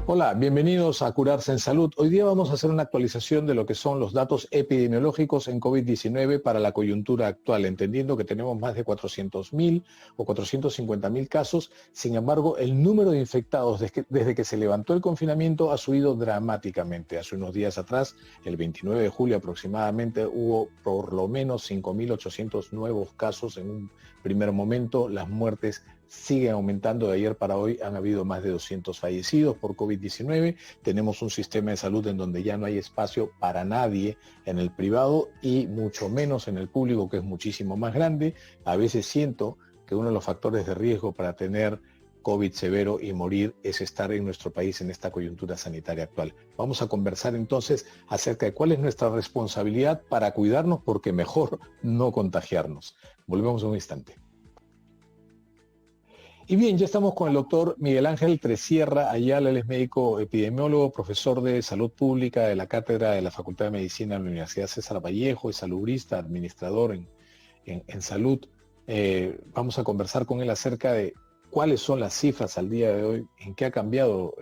Hola, bienvenidos a Curarse en Salud. Hoy día vamos a hacer una actualización de lo que son los datos epidemiológicos en COVID-19 para la coyuntura actual, entendiendo que tenemos más de 400.000 o 450.000 casos. Sin embargo, el número de infectados desde que se levantó el confinamiento ha subido dramáticamente. Hace unos días atrás, el 29 de julio aproximadamente, hubo por lo menos 5.800 nuevos casos en un primer momento. Las muertes siguen aumentando. De ayer para hoy han habido más de 200 fallecidos por COVID-19. Tenemos un sistema de salud en donde ya no hay espacio para nadie en el privado y mucho menos en el público, que es muchísimo más grande. A veces siento que uno de los factores de riesgo para tener COVID severo y morir es estar en nuestro país en esta coyuntura sanitaria actual. Vamos a conversar entonces acerca de cuál es nuestra responsabilidad para cuidarnos, porque mejor no contagiarnos. Volvemos en un instante. Y bien, ya estamos con el doctor Miguel Ángel Tresierra Ayala. Él es médico epidemiólogo, profesor de salud pública de la Cátedra de la Facultad de Medicina de la Universidad César Vallejo, es salubrista, administrador en salud. Vamos a conversar con él acerca de cuáles son las cifras al día de hoy, en qué ha cambiado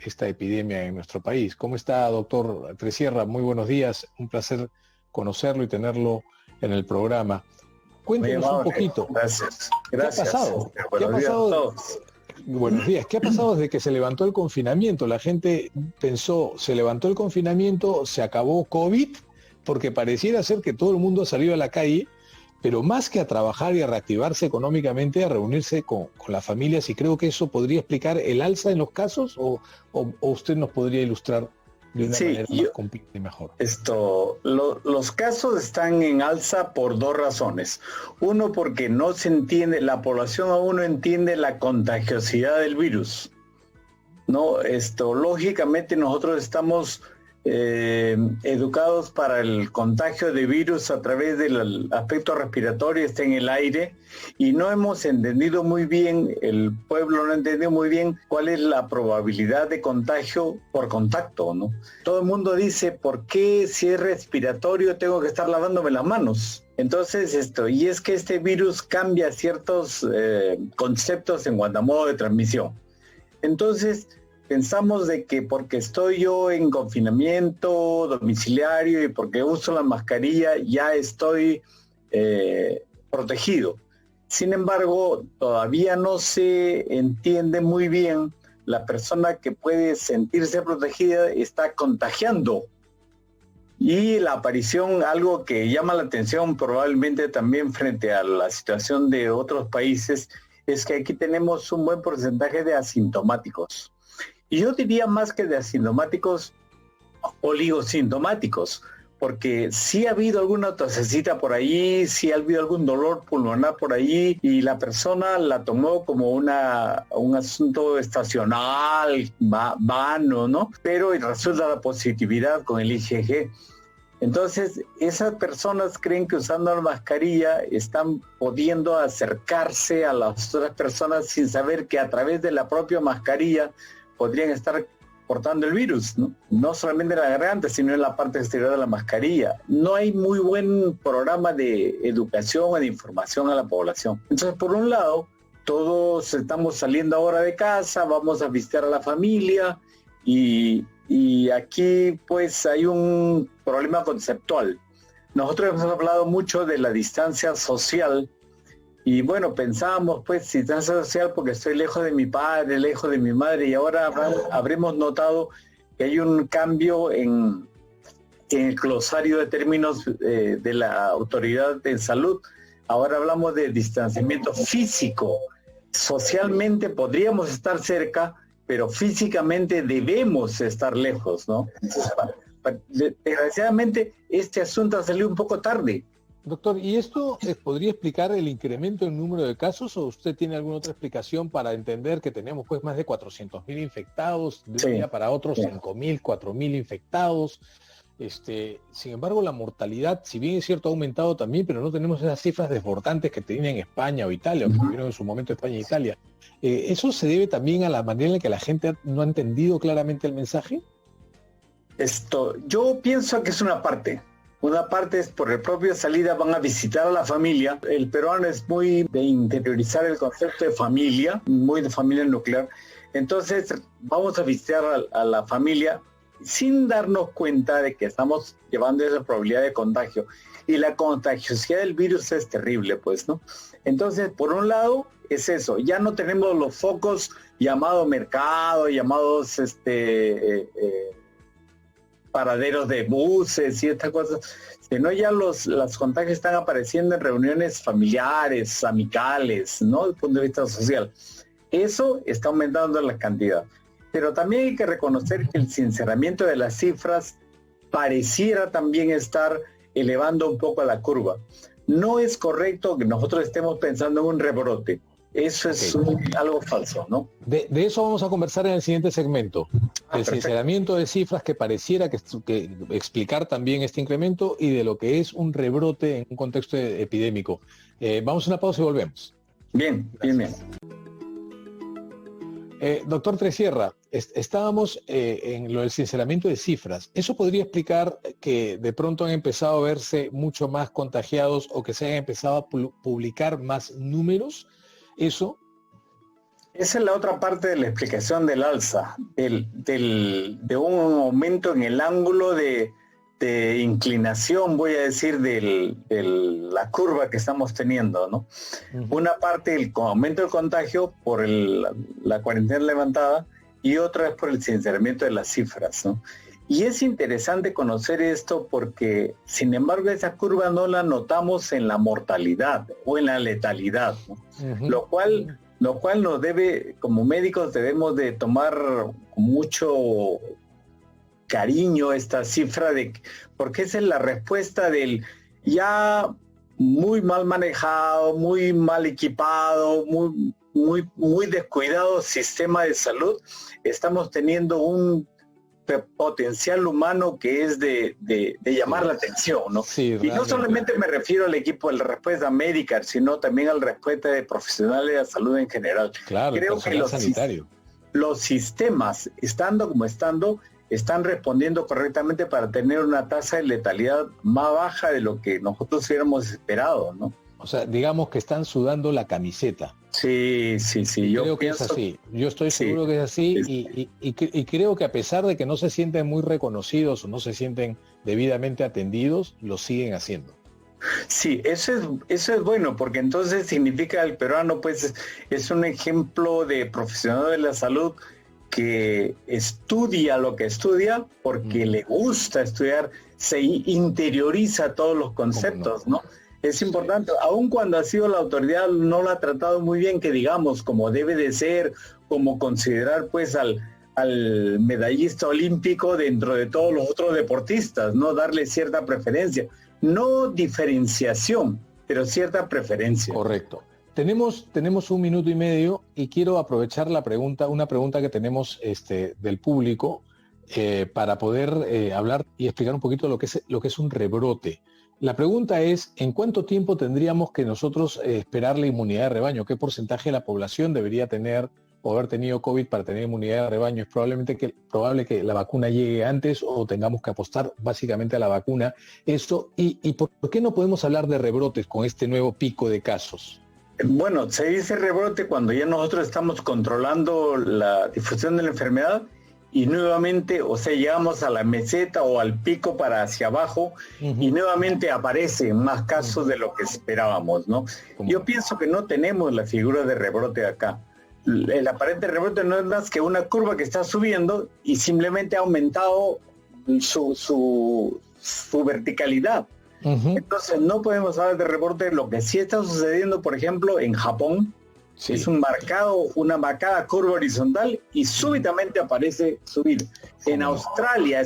esta epidemia en nuestro país. ¿Cómo está, doctor Tresierra? Muy buenos días, un placer conocerlo y tenerlo en el programa. Cuéntenos un poquito. Gracias. ¿Qué ha pasado? Buenos días a todos. Buenos días. ¿Qué ha pasado desde que se levantó el confinamiento? La gente pensó, se levantó el confinamiento, se acabó COVID, porque pareciera ser que todo el mundo ha salido a la calle, pero más que a trabajar y a reactivarse económicamente, a reunirse con las familias, y creo que eso podría explicar el alza en los casos, o usted nos podría ilustrar de una manera más completa y mejor. Los casos están en alza por dos razones. Uno, porque no se entiende, la población aún no entiende la contagiosidad del virus. No, lógicamente nosotros estamos educados para el contagio de virus a través del aspecto respiratorio, está en el aire, y no hemos entendido muy bien, el pueblo no ha entendido muy bien cuál es la probabilidad de contagio por contacto, ¿no? Todo el mundo dice, ¿por qué si es respiratorio tengo que estar lavándome las manos? Entonces y es que este virus cambia ciertos conceptos en cuanto a modo de transmisión. Entonces, pensamos de que porque estoy yo en confinamiento domiciliario y porque uso la mascarilla ya estoy protegido. Sin embargo, todavía no se entiende muy bien, la persona que puede sentirse protegida está contagiando. Y la aparición, algo que llama la atención probablemente también frente a la situación de otros países, es que aquí tenemos un buen porcentaje de asintomáticos. Y yo diría más que de asintomáticos, oligosintomáticos, porque sí ha habido alguna tosecita por ahí, sí ha habido algún dolor pulmonar por ahí, y la persona la tomó como un asunto estacional, vano, ¿no? Pero resulta la positividad con el IgG. Entonces, esas personas creen que usando la mascarilla están pudiendo acercarse a las otras personas sin saber que a través de la propia mascarilla podrían estar portando el virus, ¿no? No solamente en la garganta, sino en la parte exterior de la mascarilla. No hay muy buen programa de educación o de información a la población. Entonces, por un lado, todos estamos saliendo ahora de casa, vamos a visitar a la familia y aquí pues hay un problema conceptual. Nosotros hemos hablado mucho de la distancia social. Y bueno, pensábamos, pues, distancia social porque estoy lejos de mi padre, lejos de mi madre, y ahora habremos notado que hay un cambio en el glosario de términos de la autoridad de salud. Ahora hablamos de distanciamiento físico. Socialmente podríamos estar cerca, pero físicamente debemos estar lejos, ¿no? Desgraciadamente, este asunto ha salido un poco tarde. Doctor, ¿y esto podría explicar el incremento en número de casos, o usted tiene alguna otra explicación para entender que tenemos pues más de 400.000 infectados, de un día para otro 5.000, 4.000 infectados? Sin embargo, la mortalidad, si bien es cierto, ha aumentado también, pero no tenemos esas cifras desbordantes que tenían España o Italia, o que tuvieron en su momento España e Italia. ¿Eso se debe también a la manera en que la gente no ha entendido claramente el mensaje? Yo pienso que es una parte. Una parte es por la propia salida, van a visitar a la familia. El peruano es muy de interiorizar el concepto de familia, muy de familia nuclear. Entonces vamos a visitar a la familia sin darnos cuenta de que estamos llevando esa probabilidad de contagio. Y la contagiosidad del virus es terrible, pues, ¿no? Entonces, por un lado, es eso. Ya no tenemos los focos llamados mercado, llamados paraderos de buses y estas cosas, sino ya los contagios están apareciendo en reuniones familiares, amicales, ¿no? Desde el punto de vista social. Eso está aumentando la cantidad. Pero también hay que reconocer que el sinceramiento de las cifras pareciera también estar elevando un poco la curva. No es correcto que nosotros estemos pensando en un rebrote. Eso es algo falso, ¿no? De eso vamos a conversar en el siguiente segmento. El sinceramiento de cifras que pareciera que explicar también este incremento y de lo que es un rebrote en un contexto epidémico. Vamos a una pausa y volvemos. Bien, bien, bien. Doctor Tresierra, estábamos en lo del sinceramiento de cifras. ¿Eso podría explicar que de pronto han empezado a verse mucho más contagiados o que se han empezado a publicar más números? ¿Eso? Esa es la otra parte de la explicación del alza, de un aumento en el ángulo de inclinación, voy a decir, de la curva que estamos teniendo, ¿no? Una parte el aumento del contagio por la cuarentena levantada y otra es por el sinceramiento de las cifras, ¿no? Y es interesante conocer esto porque, sin embargo, esa curva no la notamos en la mortalidad o en la letalidad, ¿no? Lo cual nos debe, como médicos, debemos de tomar con mucho cariño esta cifra porque esa es la respuesta del ya muy mal manejado, muy mal equipado, muy descuidado sistema de salud. Estamos teniendo un potencial humano que es de llamar la atención, ¿no? Sí, y no solamente me refiero al equipo de la respuesta médica, sino también al respuesta de profesionales de la salud en general. Claro, creo que los sistemas, estando como estando, están respondiendo correctamente para tener una tasa de letalidad más baja de lo que nosotros hubiéramos esperado, ¿no? O sea, digamos que están sudando la camiseta. Sí. Yo creo que es así. Yo estoy seguro que es así y creo que a pesar de que no se sienten muy reconocidos o no se sienten debidamente atendidos, lo siguen haciendo. Sí, eso es bueno, porque entonces significa el peruano, pues, es un ejemplo de profesional de la salud que estudia lo que estudia porque le gusta estudiar, se interioriza todos los conceptos, ¿no? Es importante, aun cuando ha sido la autoridad, no lo ha tratado muy bien, que digamos, como debe de ser, como considerar pues al medallista olímpico dentro de todos los otros deportistas, ¿no? Darle cierta preferencia, no diferenciación, pero cierta preferencia. Correcto. Tenemos 1 minuto y medio y quiero aprovechar una pregunta que tenemos del público para poder hablar y explicar un poquito lo que es un rebrote. La pregunta es, ¿en cuánto tiempo tendríamos que nosotros esperar la inmunidad de rebaño? ¿Qué porcentaje de la población debería tener o haber tenido COVID para tener inmunidad de rebaño? Es probable que la vacuna llegue antes o tengamos que apostar básicamente a la vacuna. ¿Y por qué no podemos hablar de rebrotes con este nuevo pico de casos? Bueno, se dice rebrote cuando ya nosotros estamos controlando la difusión de la enfermedad y nuevamente, o sea, llegamos a la meseta o al pico para hacia abajo y nuevamente aparecen más casos de lo que esperábamos, ¿no? Yo pienso que no tenemos la figura de rebrote acá. El aparente rebrote no es más que una curva que está subiendo y simplemente ha aumentado su verticalidad. Entonces no podemos hablar de rebrote. Lo que sí está sucediendo, por ejemplo, en Japón, es una marcada curva horizontal y súbitamente aparece subir. En Australia,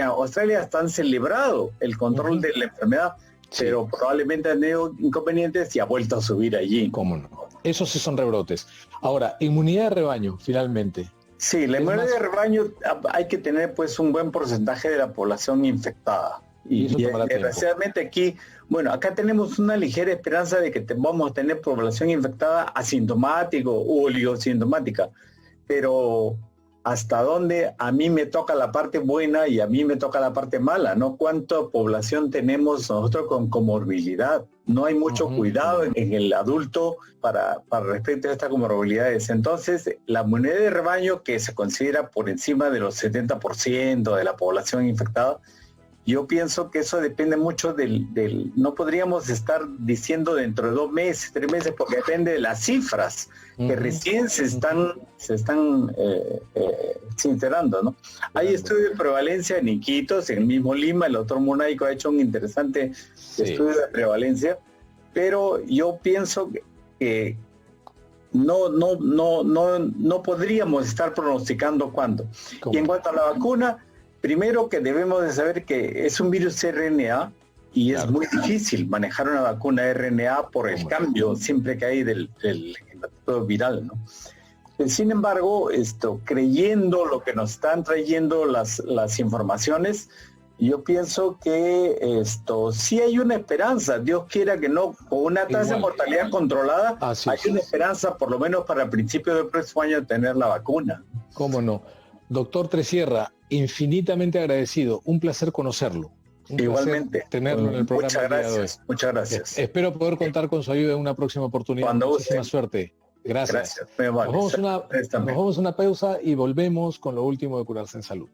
Australia están celebrado el control de la enfermedad, pero probablemente han tenido inconvenientes y ha vuelto a subir allí. ¿Cómo no? Esos sí son rebrotes. Ahora, inmunidad de rebaño, finalmente. Sí, la inmunidad de rebaño hay que tener pues un buen porcentaje de la población infectada. Y desgraciadamente aquí, bueno, acá tenemos una ligera esperanza de que vamos a tener población infectada asintomática o oligosintomática, pero hasta dónde a mí me toca la parte buena y a mí me toca la parte mala, ¿no? ¿Cuánta población tenemos nosotros con comorbilidad? No hay mucho cuidado en el adulto para respecto a estas comorbilidades. Entonces, la inmunidad de rebaño, que se considera por encima de los 70% de la población infectada, yo pienso que eso depende mucho no podríamos estar diciendo dentro de 2 meses, 3 meses, porque depende de las cifras que recién se están sincerando, ¿no? Hay estudios de prevalencia en Iquitos, en el mismo Lima, el doctor Munaico ha hecho un interesante estudio de prevalencia, pero yo pienso que no podríamos estar pronosticando cuándo. ¿Cómo? Y en cuanto a la vacuna, primero que debemos de saber que es un virus RNA y es muy difícil manejar una vacuna RNA por el cambio siempre que hay del método viral, ¿no? Sin embargo, creyendo lo que nos están trayendo las informaciones, yo pienso que sí hay una esperanza. Dios quiera que no, con una tasa de mortalidad controlada, hay una esperanza por lo menos para el principio del próximo año tener la vacuna. ¿Cómo no? Doctor Tresierra, infinitamente agradecido, un placer conocerlo. Igualmente. Tenerlo en el programa. Muchas gracias, muchas gracias. Espero poder contar con su ayuda en una próxima oportunidad. Muchísima suerte. Gracias. Gracias. Nos vamos a una pausa y volvemos con lo último de Curarse en Salud.